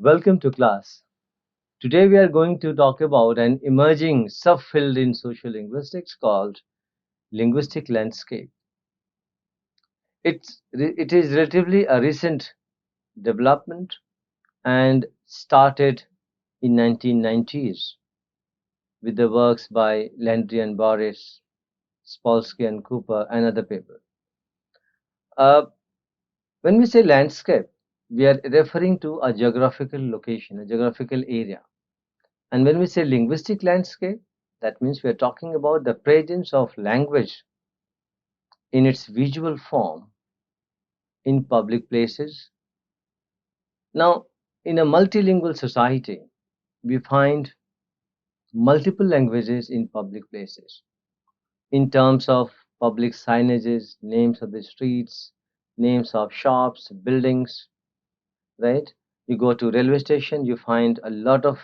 Welcome to class. Today we are going to talk about an emerging subfield in social linguistics called linguistic landscape. It is relatively a recent development and started in 1990s with the works by Landry and Boris, Spolsky and Cooper and other people. Uh, when we say landscape, we are referring to a geographical location, a geographical area. And when we say linguistic landscape, that means we are talking about the presence of language in its visual form in public places. Now, in a multilingual society, we find multiple languages in public places in terms of public signages, names of the streets, names of shops, buildings, right? You go to railway station, you find a lot of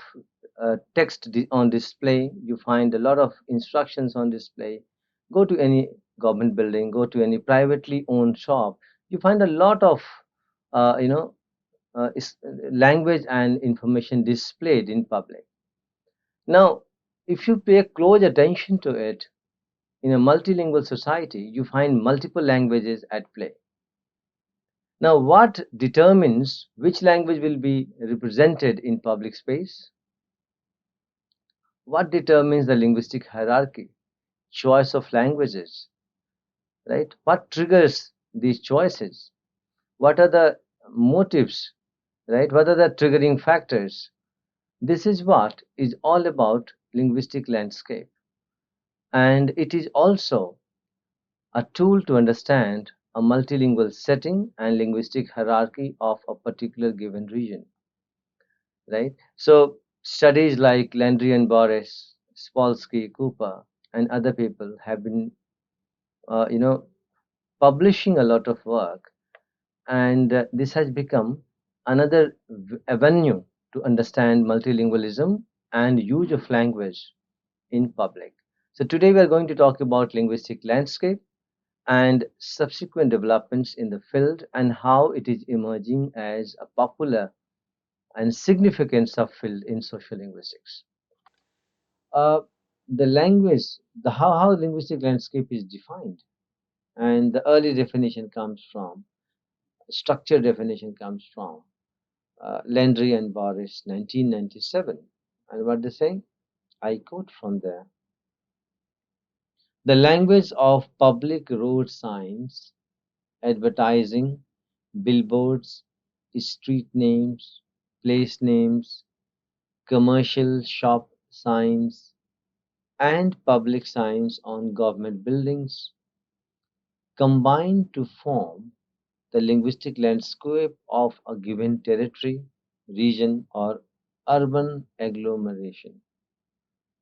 text on display, you find a lot of instructions on display. Go to any government building, go to any privately owned shop, you find a lot of uh, you know language and information displayed in public. Now, if you pay close attention to it, in a multilingual society, you find multiple languages at play. Now, what determines which language will be represented in public space? What determines the linguistic hierarchy? Choice of languages, right? What triggers these choices? What are the motives, right? What are the triggering factors? This is what is all about linguistic landscape. And it is also a tool to understand a multilingual setting and linguistic hierarchy of a particular given region, right? So studies like Landry and Boris, Spolsky, Cooper, and other people have been, uh, you know, publishing a lot of work, and this has become another avenue to understand multilingualism and use of language in public. So today we are going to talk about linguistic landscape and subsequent developments in the field and how it is emerging as a popular and significant subfield in social linguistics. Uh, the language, how linguistic landscape is defined, and the early definition comes from, structure definition comes from Landry and Boris, 1997. And what they say? I quote from there. The language of public road signs, advertising, billboards, street names, place names, commercial shop signs, and public signs on government buildings combine to form the linguistic landscape of a given territory, region, or urban agglomeration.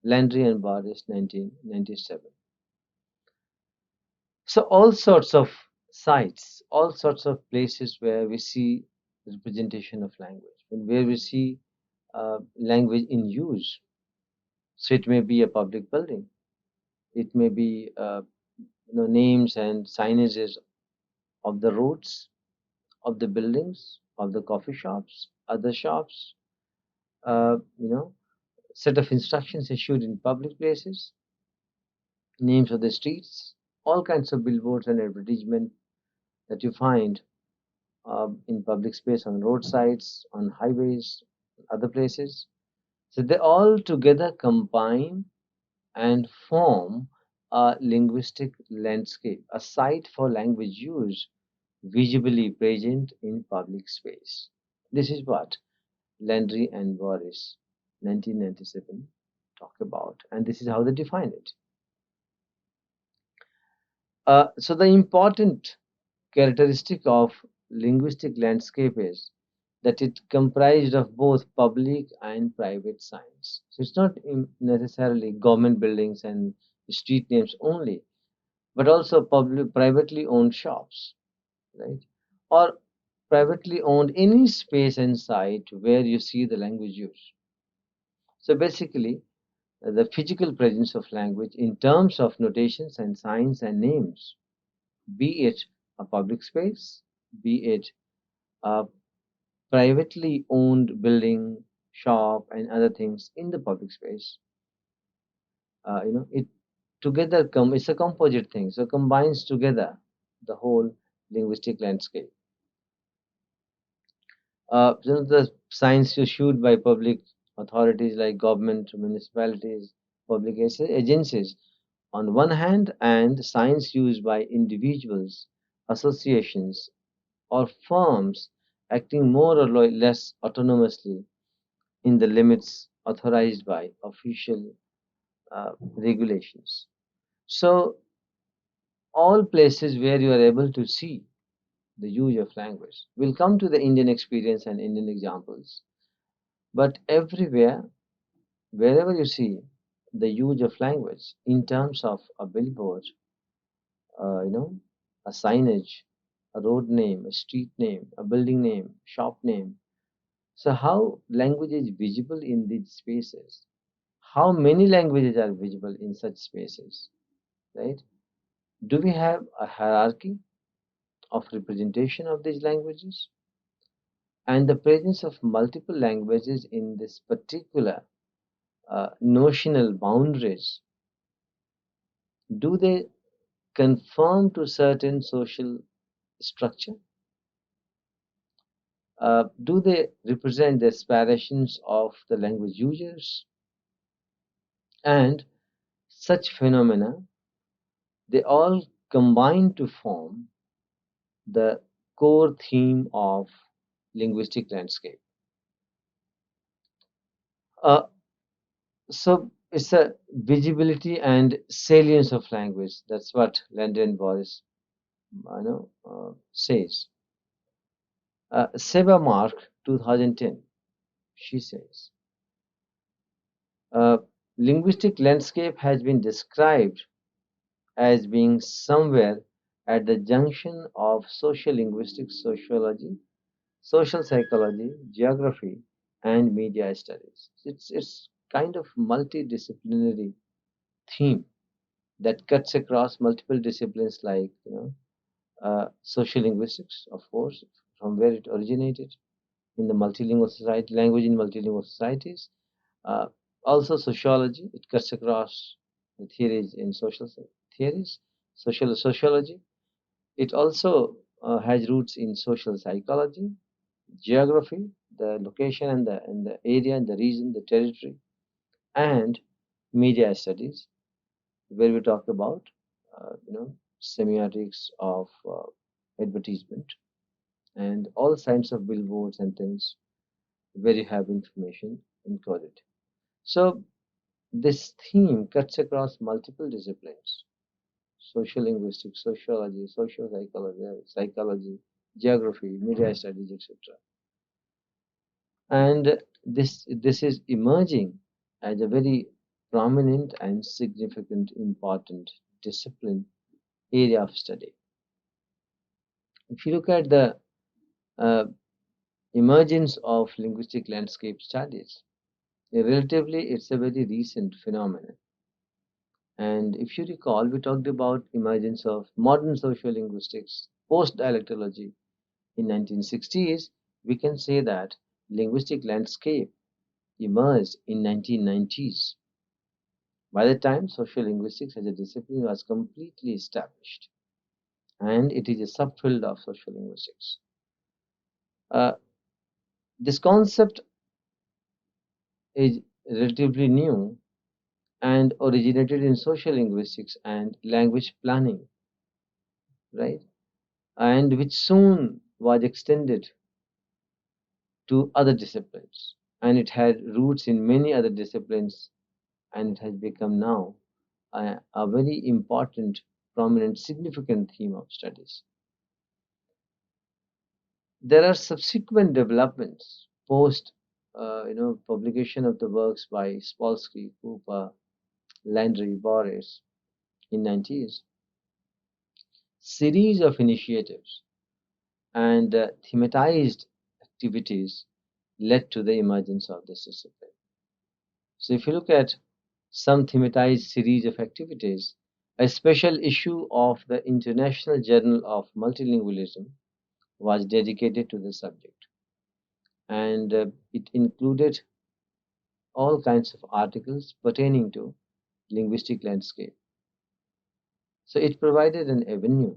Landry and Boris, 1997. So all sorts of sites, all sorts of places where we see representation of language, and where we see language in use. So it may be a public building, it may be names and signages of the roads, of the buildings, of the coffee shops, other shops, uh, you know, set of instructions issued in public places, names of the streets, all kinds of billboards and advertisement that you find in public space, on roadsides, on highways, other places. So they all together combine and form a linguistic landscape, a site for language use visibly present in public space. This is what Landry and Boris, 1997, talk about, and this is how they define it. So the important characteristic of linguistic landscape is that it comprised of both public and private signs. So it's not necessarily government buildings and street names only, but also public, privately owned shops, right? Or privately owned any space and site where you see the language used. So basically, the physical presence of language in terms of notations and signs and names, be it a public space, be it a privately owned building, shop, and other things in the public space. It together it's a composite thing, so combines together the whole linguistic landscape. The signs issued by public authorities like government, municipalities, public agencies on one hand, and signs used by individuals, associations, or firms acting more or less autonomously in the limits authorized by official regulations. So, all places where you are able to see the use of language. We'll come to the Indian experience and Indian examples, but everywhere, wherever you see the use of language in terms of a billboard, uh, you know, a signage, a road name, a street name, a building name, shop name. So, how language is visible in these spaces? How many languages are visible in such spaces? Right? Do we have a hierarchy of representation of these languages? And the presence of multiple languages in this particular notional boundaries, do they conform to certain social structure? Do they represent the aspirations of the language users? And such phenomena, they all combine to form the core theme of linguistic landscape. Uh, so it's a visibility and salience of language. That's what Landon Boris says. Seba Mark, 2010, she says, uh, linguistic landscape has been described as being somewhere at the junction of social linguistics, sociology, social psychology, geography, and media studies. It's kind of multidisciplinary theme that cuts across multiple disciplines like social linguistics, of course, from where it originated in the multilingual society, language in multilingual societies. Uh, Also, sociology, it cuts across the theories in theories, social sociology. It also has roots in social psychology, geography, the location and the area and the region, the territory, and media studies, where we talk about semiotics of advertisement and all kinds of billboards and things where you have information encoded. So this theme cuts across multiple disciplines: social linguistics, sociology, social psychology, geography, media studies, etc. And this is emerging as a very prominent and significant, important discipline area of study. If you look at the uh, emergence of linguistic landscape studies, relatively it's a very recent phenomenon. And if you recall, we talked about emergence of modern social linguistics, post-dialectology in 1960s. We can say that linguistic landscape emerged in 1990s. By the time social linguistics as a discipline was completely established, and it is a subfield of social linguistics. Uh, this concept is relatively new and originated in social linguistics and language planning, right? And which soon was extended to other disciplines. And it had roots in many other disciplines, and it has become now a very important, prominent, significant theme of studies. There are subsequent developments post publication of the works by Spolsky, Cooper, Landry, Boris in 90s, series of initiatives and thematized activities led to the emergence of this discipline. So if you look at some thematized series of activities, a special issue of the International Journal of Multilingualism was dedicated to the subject. and it included all kinds of articles pertaining to linguistic landscape. So it provided an avenue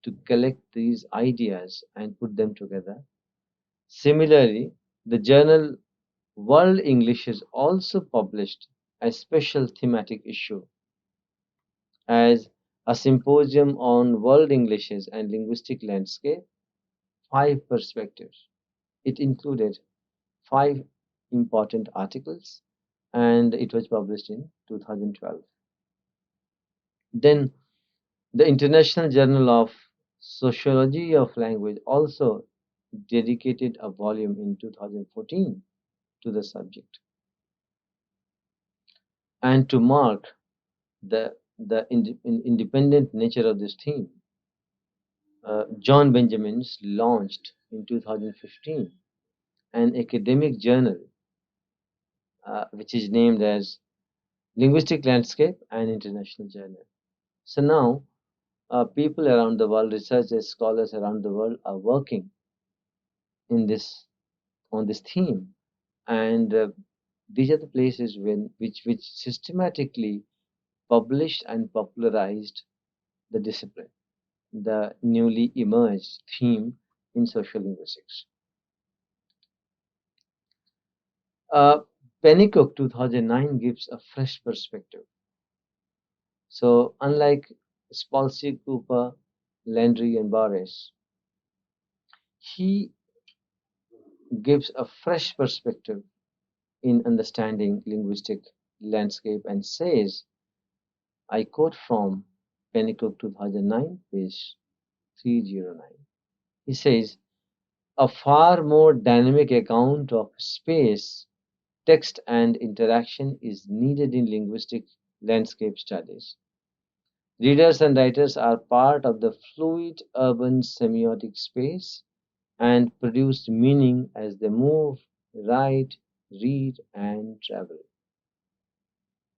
to collect these ideas and put them together. Similarly, the journal World English has also published a special thematic issue as a symposium on world Englishes and linguistic landscape, five perspectives. It included five important articles and it was published in 2012. Then the International Journal of Sociology of Language also dedicated a volume in 2014 to the subject. And to mark the independent nature of this theme, John Benjamins launched in 2015 an academic journal which is named as Linguistic Landscape and International Journal. So now, people around the world, researchers, scholars around the world are working in this on this theme, and these are the places which systematically published and popularized the discipline, the newly emerged theme in social linguistics. Uh, Pennycook 2009 gives a fresh perspective. So, unlike Spalsky, Cooper, Landry, and Barres, he gives a fresh perspective in understanding linguistic landscape and says, I quote from Pennycook 2009, page 309. He says, a far more dynamic account of space, text, and interaction is needed in linguistic landscape studies. Readers and writers are part of the fluid urban semiotic space and produce meaning as they move, write, read, and travel.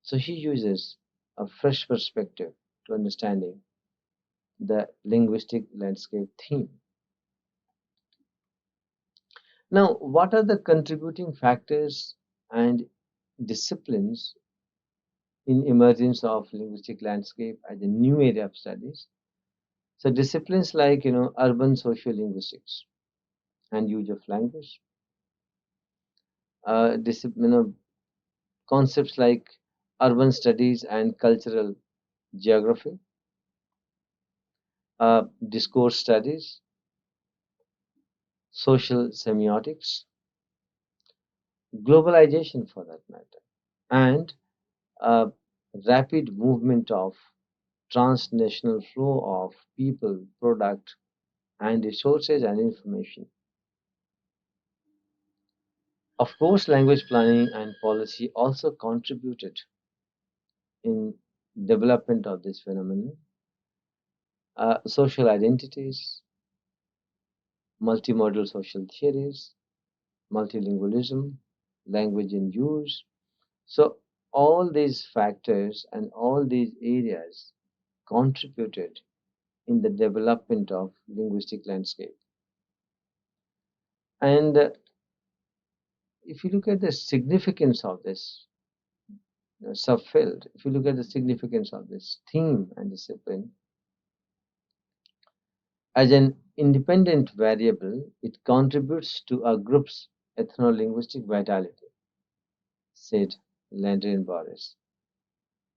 So he uses a fresh perspective to understanding the linguistic landscape theme. Now, what are the contributing factors and disciplines in emergence of linguistic landscape as a new area of studies? So disciplines like urban social linguistics and use of language, discipline of concepts like urban studies and cultural geography, discourse studies, social semiotics, globalization for that matter, and a rapid movement of transnational flow of people, product, and resources and information. Of course, language planning and policy also contributed in development of this phenomenon. Social identities, multimodal social theories, multilingualism, language in use. So all these factors and all these areas contributed in the development of linguistic landscape. And if you look at the significance of this subfield, if you look at the significance of this theme and discipline, as an independent variable, it contributes to a group's ethno-linguistic vitality, said Landry and Boris.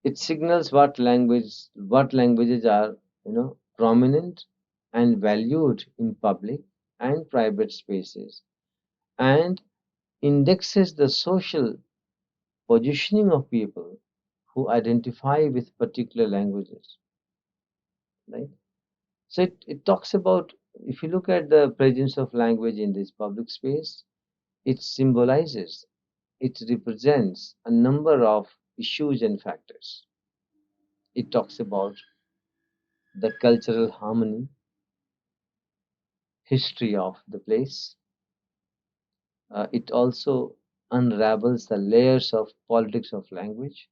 It signals what languages are, prominent and valued in public and private spaces, and indexes the social positioning of people who identify with particular languages, right? So it talks about, if you look at the presence of language in this public space, it symbolizes, it represents a number of issues and factors. It talks about the cultural harmony, history of the place. It also unravels the layers of politics of language.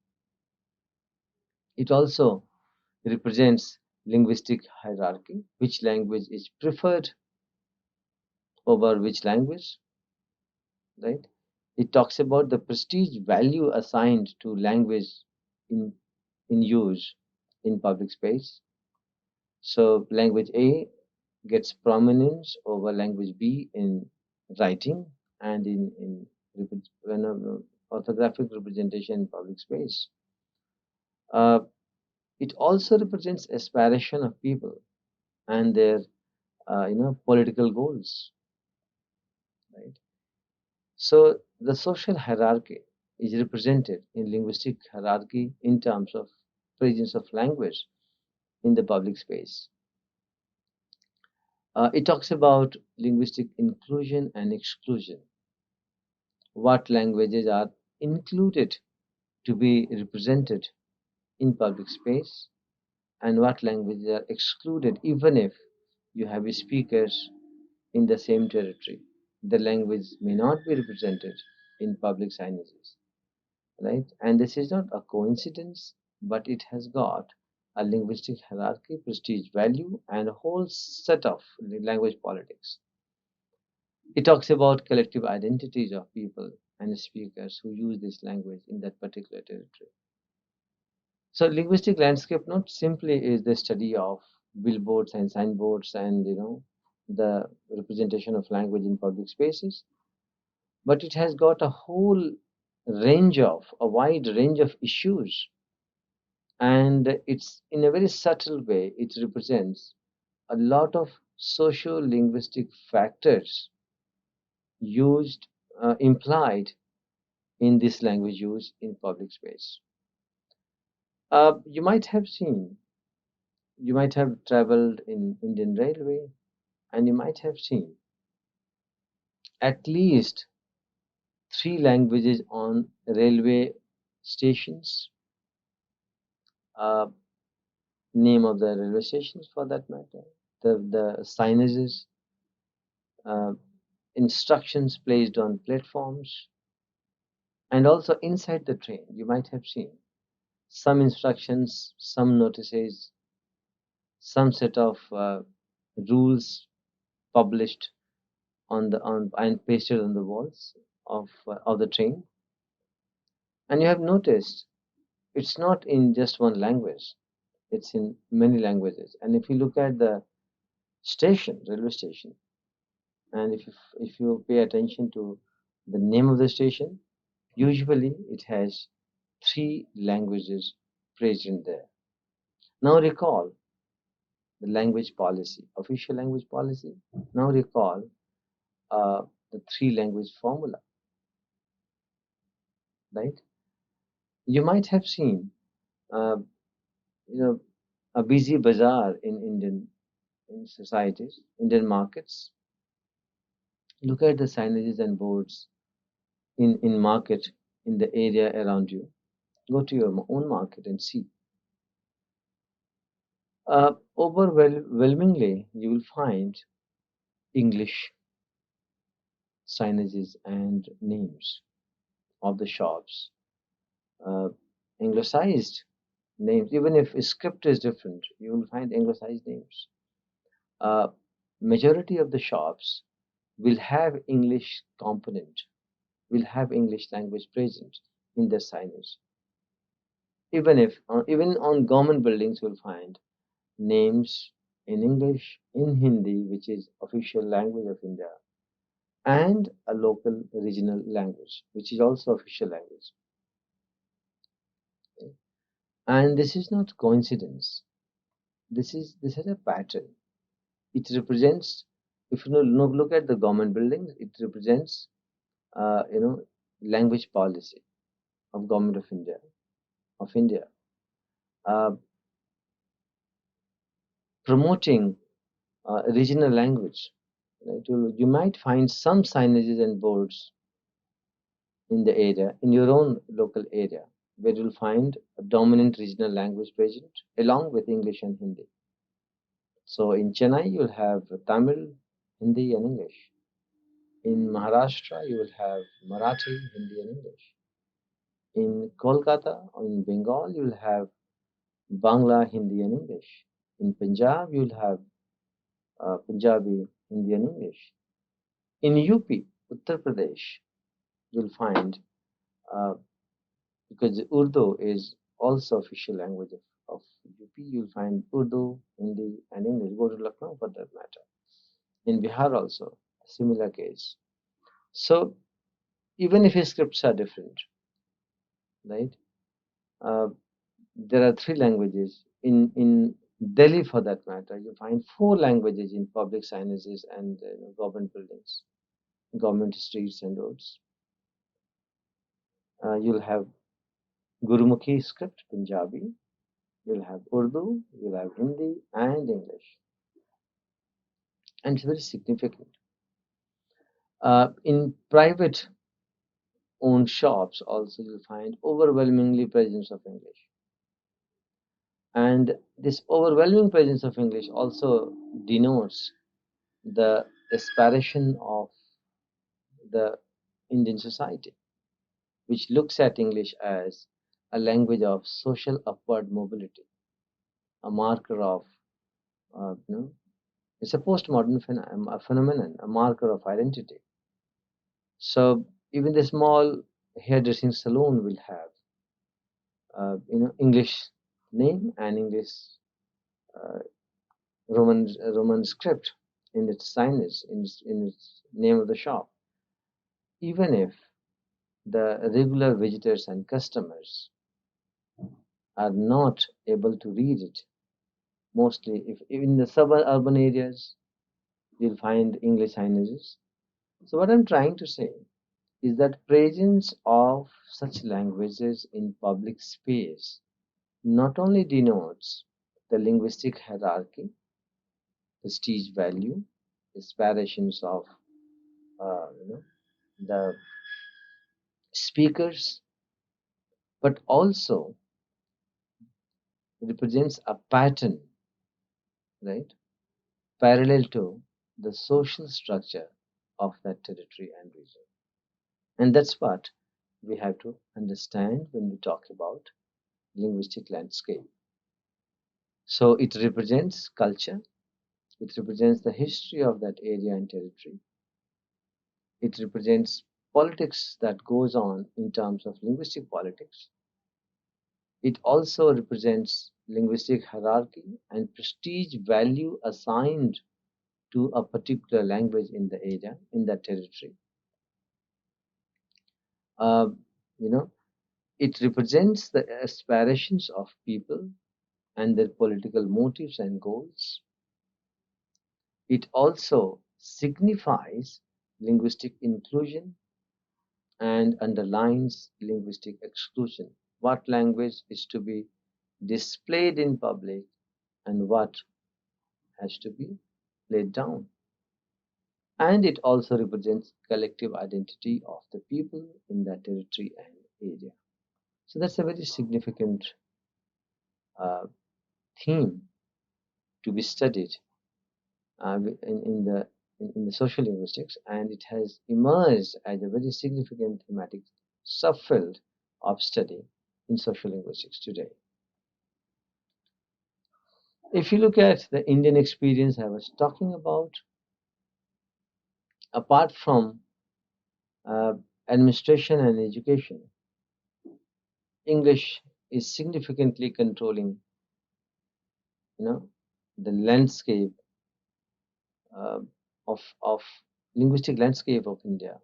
It also represents linguistic hierarchy, which language is preferred over which language, right? It talks about the prestige value assigned to language in use in public space. So language A gets prominence over language B in writing and orthographic representation in public space. Uh, it also represents aspiration of people and their political goals, right? So the social hierarchy is represented in linguistic hierarchy in terms of presence of language in the public space. It talks about linguistic inclusion and exclusion, what languages are included to be represented in public space and what languages are excluded even if you have speakers in the same territory. The language may not be represented in public signages, right? And this is not a coincidence, but it has got a linguistic hierarchy, prestige value, and a whole set of language politics. It talks about collective identities of people and speakers who use this language in that particular territory. So linguistic landscape not simply is the study of billboards and signboards and the representation of language in public spaces, but it has got a whole a wide range of issues, and it's in a very subtle way it represents a lot of socio-linguistic factors used implied in this language use in public space. You might have seen, you might have traveled in Indian Railway, and you might have seen at least three languages on railway stations, uh, name of the railway stations for that matter, the signages, uh, instructions placed on platforms, and also inside the train. You might have seen some instructions, some notices, some set of rules published on the on and pasted on the walls of the train. And you have noticed it's not in just one language; it's in many languages. And if you look at the station, railway station, and if you pay attention to the name of the station, usually it has three languages present there. Now recall the language policy, official language policy. Now recall the three language formula, right? You might have seen, uh, you know, a busy bazaar in in societies, Indian markets. Look at the signages and boards in market in the area around you. Go to your own market and see. Overwhelmingly, you will find English signages and names of the shops, uh, anglicized names. Even if script is different, you will find anglicized names. Uh, Majority of the shops will have English component, will have English language present in their signage. Even on government buildings, you'll find names in English, in Hindi, which is official language of India, and a local regional language, which is also official language. Okay? And this is not coincidence. This is a pattern. It represents, if you look at the government buildings, it represents uh, you know language policy of government of India, uh, promoting regional language. Right? You might find some signages and boards in the area, in your own local area, where you'll find a dominant regional language present along with English and Hindi. So in Chennai, you'll have Tamil, Hindi, and English. In Maharashtra, you will have Marathi, Hindi, and English. In Kolkata or in Bengal, you'll have Bangla, Hindi, and English. In Punjab, you'll have Punjabi, Hindi, and English. In UP, Uttar Pradesh, you'll find, uh, because Urdu is also official language of UP, you'll find Urdu, Hindi, and English. Go to Lucknow for that matter. In Bihar also, similar case. So even if his scripts are different, right? Uh, there are three languages in Delhi, for that matter. You find four languages in public signages and government buildings, government streets and roads. You'll have Gurumukhi script, Punjabi. You'll have Urdu. You'll have Hindi and English, and it's very significant. In private owned shops, also you'll find overwhelmingly presence of English, and this overwhelming presence of English also denotes the aspiration of the Indian society, which looks at English as a language of social upward mobility, a marker of, uh, you know, it's a postmodern phenomenon, a marker of identity. So even the small hairdressing salon will have, English name and English uh, Roman script in its signage, in its name of the shop, even if the regular visitors and customers are not able to read it. Mostly, if in the suburban areas, you'll find English signages. So what I'm trying to say is that presence of such languages in public space not only denotes the linguistic hierarchy, prestige value, aspirations of the speakers, but also represents a pattern, right, parallel to the social structure of that territory and region. And that's what we have to understand when we talk about linguistic landscape. So it represents culture, it represents the history of that area and territory, it represents politics that goes on in terms of linguistic politics. It also represents linguistic hierarchy and prestige value assigned to a particular language in the area, in that territory. Uh, you know, it represents the aspirations of people and their political motives and goals. It also signifies linguistic inclusion and underlines linguistic exclusion. What language is to be displayed in public and what has to be laid down. And it also represents collective identity of the people in that territory and area. So that's a very significant uh, theme to be studied in the social linguistics, and it has emerged as a very significant thematic subfield of study in social linguistics today. If you look at the Indian experience I was talking about, apart from uh, administration and education, English is significantly controlling, you know, the landscape uh, of linguistic landscape of India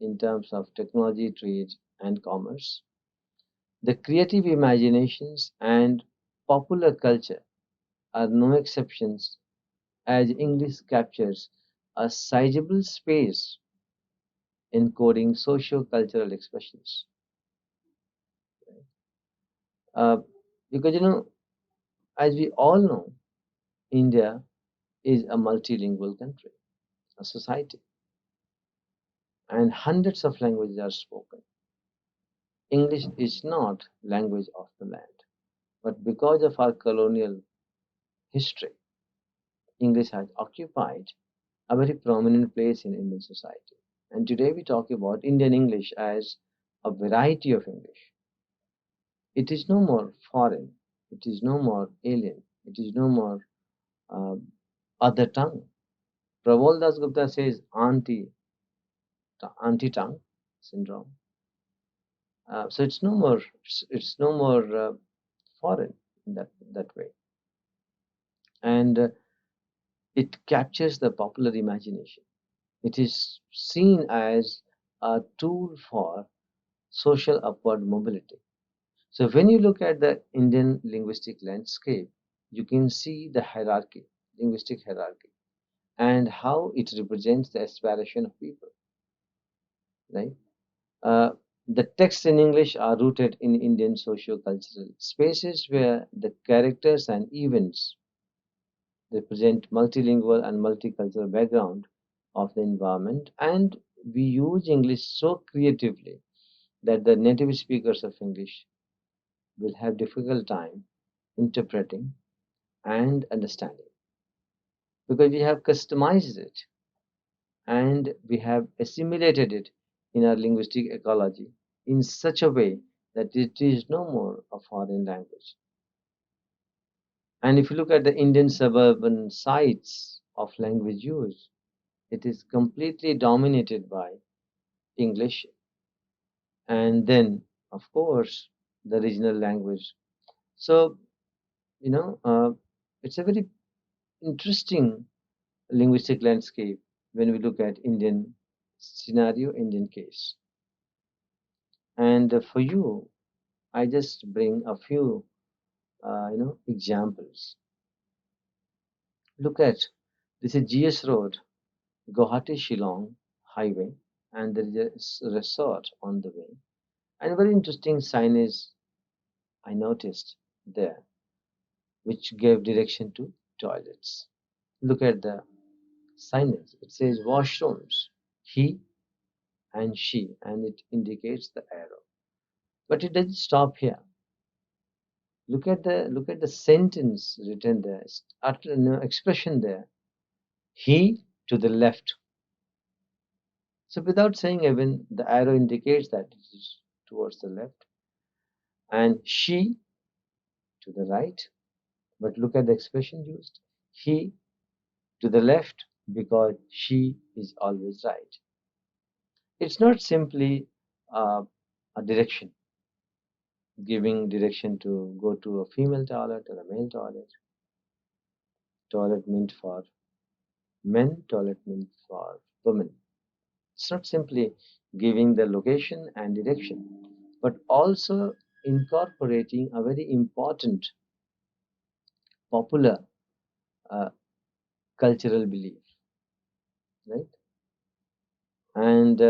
in terms of technology, trade, and commerce. The creative imaginations and popular culture are no exceptions, as English captures a sizable space encoding socio-cultural expressions. Uh, because as we all know, India is a multilingual country, a society, and hundreds of languages are spoken. English is not language of the land, but because of our colonial history, English has occupied a very prominent place in Indian society. And today we talk about Indian English as a variety of English. It is no more foreign, it is no more alien, it is no more uh, other tongue. Praval Das Gupta says anti tongue. syndrome. So it's no more, it's no more foreign in that way, and it captures the popular imagination. It is seen as a tool for social upward mobility. So when you look at the Indian linguistic landscape, you can see the hierarchy, linguistic hierarchy, and how it represents the aspiration of people, right? Uh, the texts in English are rooted in Indian socio-cultural spaces where the characters and events represent multilingual and multicultural background of the environment, and we use English so creatively that the native speakers of English will have difficult time interpreting and understanding, because we have customized it and we have assimilated it in our linguistic ecology in such a way that it is no more a foreign language. And if you look at the Indian suburban sites of language use, it is completely dominated by English, and then, of course, the regional language. So, you know, it's a very interesting linguistic landscape when we look at Indian scenario, Indian case. And for you, I just bring a few, examples. Look at this is GS Road, Guwahati Shillong Highway, and there is a resort on the way. And a very interesting signage I noticed there, which gave direction to toilets. Look at the signage. It says washrooms, he and she, and it indicates the arrow. But it doesn't stop here. Look at the sentence written there, no, expression there. He to the left. So without saying even, the arrow indicates that it is towards the left, and she to the right. But look at the expression used. He to the left, because she is always right. It's not simply a direction, giving direction to go to a female toilet or a male toilet. Toilet meant for men, toilet meant for women. It's not simply giving the location and direction, but also incorporating a very important popular uh, cultural belief, right? And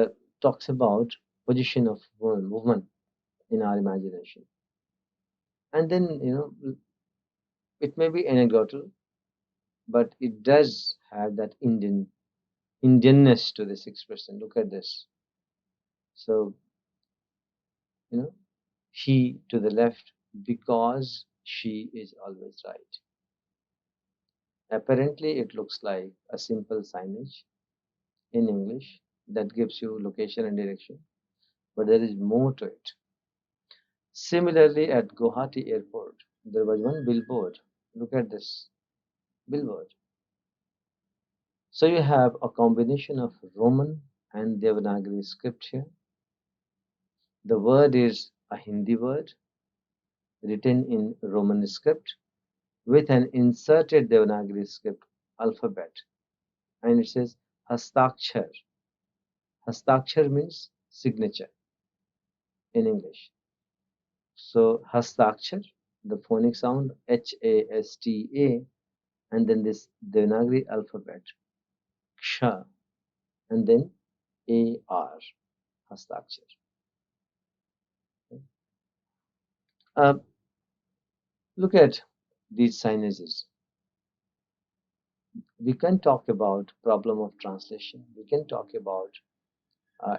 talks about position of woman in our imagination. And then, it may be anecdotal, but it does have that Indianness to this expression. Look at this. So, you know, he to the left, because she is always right. Apparently, it looks like a simple signage in English that gives you location and direction, but there is more to it. Similarly, at Guwahati Airport, there was one billboard. Look at this billboard. So you have a combination of Roman and Devanagari script here. The word is a Hindi word written in Roman script with an inserted Devanagari script alphabet, and it says Hastakshar. Hastakshar means signature in English. So Hastakshar, the phonic sound Hasta, and then this Devanagari alphabet Ksha, and then AR, Hastakshar. Uh, Look at these signages. We can talk about problem of translation. We can talk about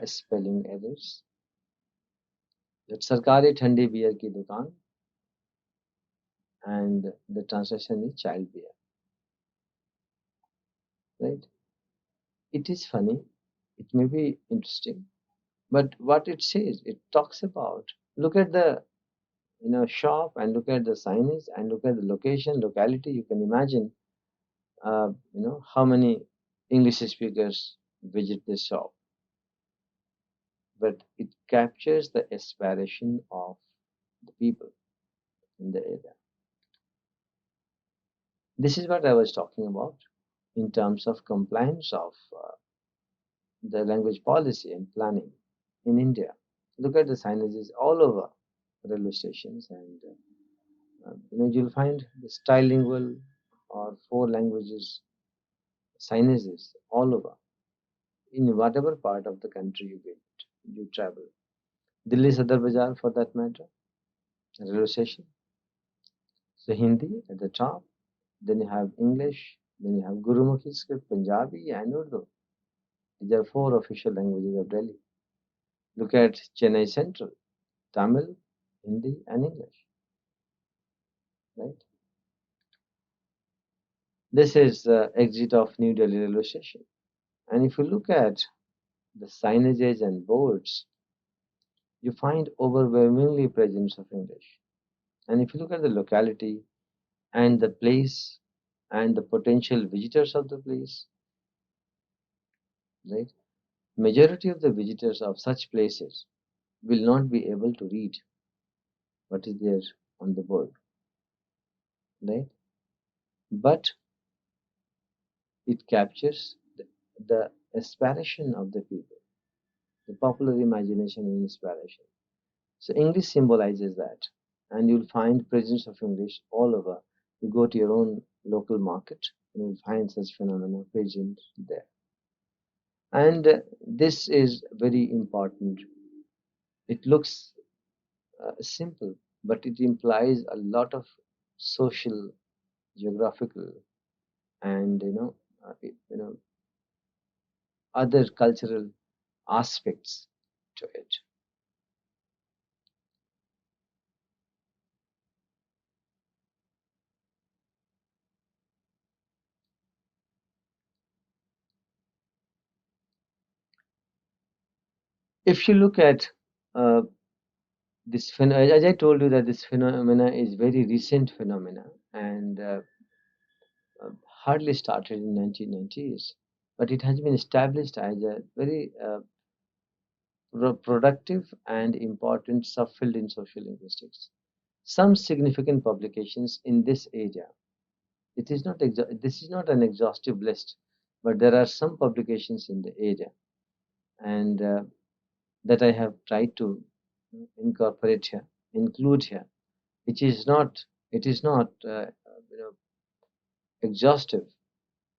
spelling errors. That सरकारी ठंडी beer की दुकान, and the translation is child beer, right? It is funny. It may be interesting, but what it says, it talks about. Look at the shop, and look at the signage, and look at the location, locality. You can imagine, how many English speakers visit this shop. but it captures the aspiration of the people in the area. This is what I was talking about in terms of compliance of the language policy and planning in India. Look at the signages all over railway stations, and you'll find the trilingual or four languages signages all over in whatever part of the country you travel. Delhi Sadar Bazaar, for that matter, railway station. So Hindi at the top, then you have English, then you have Gurumukhi script, Punjabi, and Urdu. These are four official languages of Delhi. Look at Chennai Central, Tamil, Hindi, and English. Right. This is the exit of New Delhi railway station. And if you look at the signages and boards, you find overwhelmingly presence of English. And if you look at the locality and the place and the potential visitors of the place, right? Majority of the visitors of such places will not be able to read what is there on the board, right? But it captures the aspiration of the people, the popular imagination and inspiration. So English symbolizes that, and you'll find presence of English all over. You go to your own local market, and you'll find such phenomena present there. And this is very important. It looks simple, but it implies a lot of social, geographical, and other cultural aspects to it. If you look at uh, as I told you that this phenomena is very recent phenomena and hardly started in 1990s, but it has been established as a very productive and important subfield in social linguistics. Some significant publications in this area. This is not an exhaustive list, but there are some publications in the area, and that I have tried to incorporate here, include here. It is not exhaustive,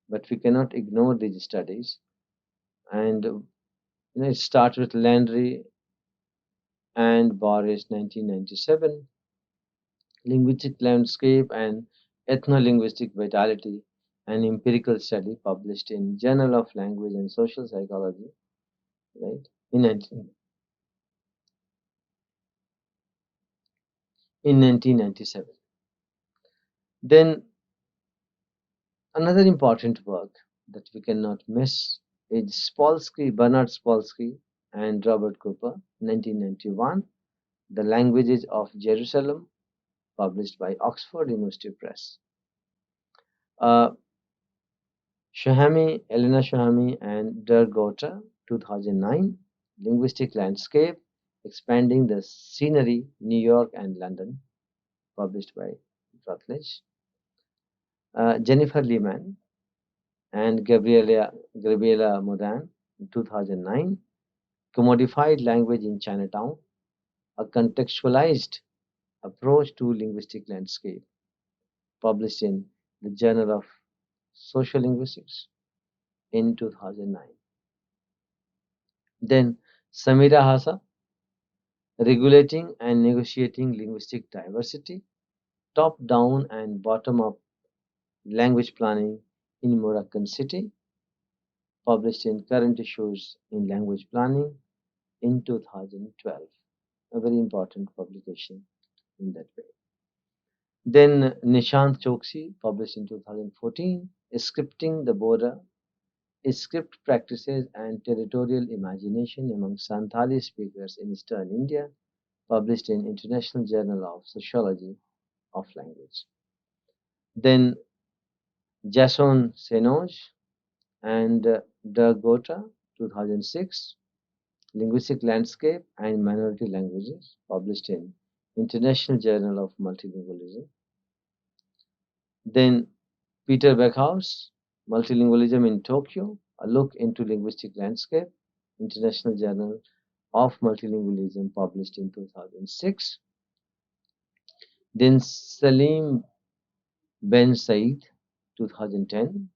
but we cannot ignore these studies. And it starts with Landry and Boris, 1997, Linguistic Landscape and Ethno-Linguistic Vitality, an empirical study published in Journal of Language and Social Psychology, right, in 1997. Then another important work that we cannot miss is Bernard Spolsky and Robert Cooper, 1991, The Languages of Jerusalem, published by Oxford University Press. Uh, Elena Shahami and Dirk Gautam, 2009, Linguistic Landscape, Expanding the Scenery, New York and London, published by Routledge. Jennifer Lehman and Gabriela Modan, 2009, Commodified Language in Chinatown, a contextualized approach to linguistic landscape, published in the Journal of Social Linguistics in 2009. Then Samira Hasa, Regulating and Negotiating Linguistic Diversity, Top-Down and Bottom-Up Language Planning in Moroccan City, published in Current Issues in Language Planning in 2012. A very important publication in that way. Then Nishant Choksi, published in 2014, Scripting the Border, Script Practices and Territorial Imagination Among Santali Speakers in Eastern India, published in International Journal of Sociology of Language. Then Jason Senoj and Dirk Gautam, 2006, Linguistic Landscape and Minority Languages, published in International Journal of Multilingualism. Then Peter Beckhaus, Multilingualism in Tokyo, a look into linguistic landscape, International Journal of Multilingualism, published in 2006. Then Salim Ben Said, 2010,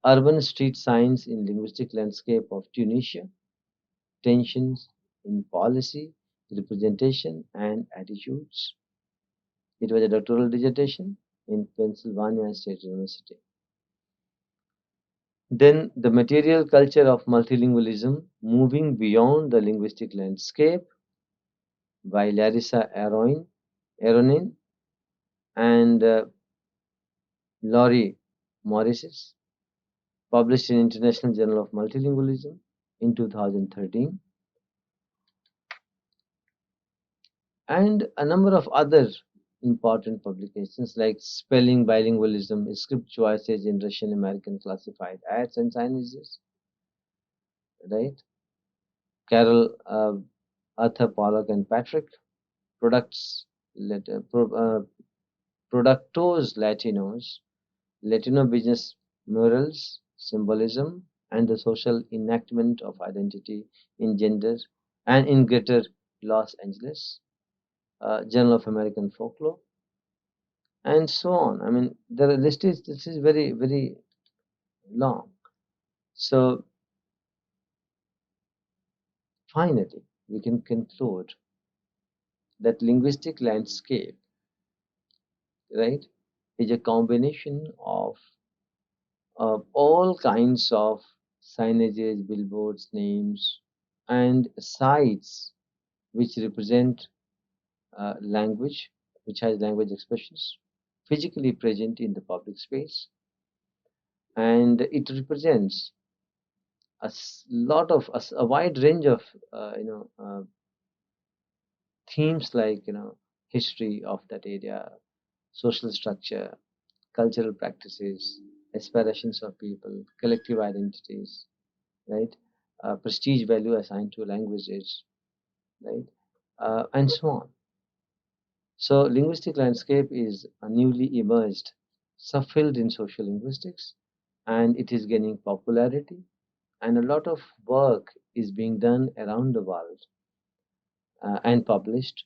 Urban Street Signs in Linguistic Landscape of Tunisia, Tensions in Policy, Representation and Attitudes. It was a doctoral dissertation in Pennsylvania State University. Then the material culture of multilingualism, moving beyond the linguistic landscape, by Larissa Aronin and Laurie Morris, published in International Journal of Multilingualism in 2013, and a number of other important publications like Spelling Bilingualism, Script Choices in Russian American Classified Ads and Signages, right? Carol, Arthur Pollock and Patrick, Products, Productos Latinos, Latino Business Murals, Symbolism, and the Social Enactment of Identity in Gender and in Greater Los Angeles, Journal of American Folklore, and so on. I mean, the list is this is very very long. So finally, we can conclude that linguistic landscape, right, is a combination of all kinds of signages, billboards, names, and sites which represent language, which has language expressions physically present in the public space, and it represents lot of a wide range of themes like history of that area, social structure, cultural practices, aspirations of people, collective identities, right? Prestige value assigned to languages, right? And so on. So linguistic landscape is a newly emerged subfield in social linguistics, and it is gaining popularity, and a lot of work is being done around the world and published,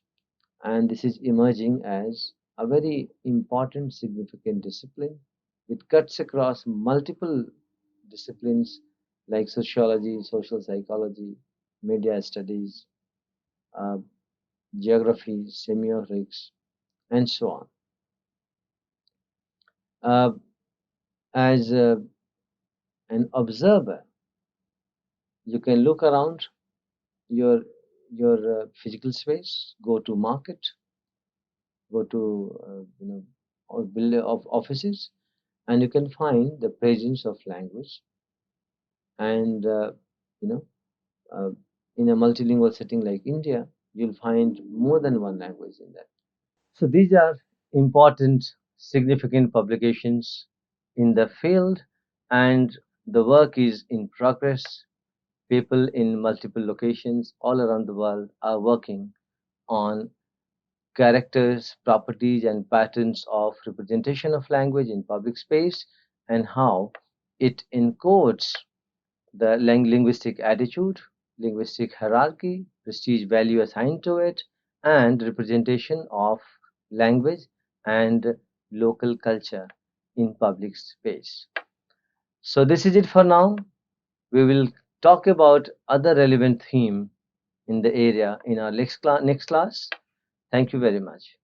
and this is emerging as a very important significant discipline. It cuts across multiple disciplines like sociology, social psychology, media studies, uh, geography, semiotics, and so on. As an observer, you can look around your physical space, go to market, go to or build of offices, and you can find the presence of language, and you know uh, in a multilingual setting like India, you'll find more than one language in that. So these are important, significant publications in the field, and the work is in progress. People in multiple locations all around the world are working on characters, properties, and patterns of representation of language in public space, and how it encodes the linguistic attitude, linguistic hierarchy, prestige value assigned to it, and representation of language and local culture in public space. So this is it for now. We will talk about other relevant theme in the area in our next class. Thank you very much.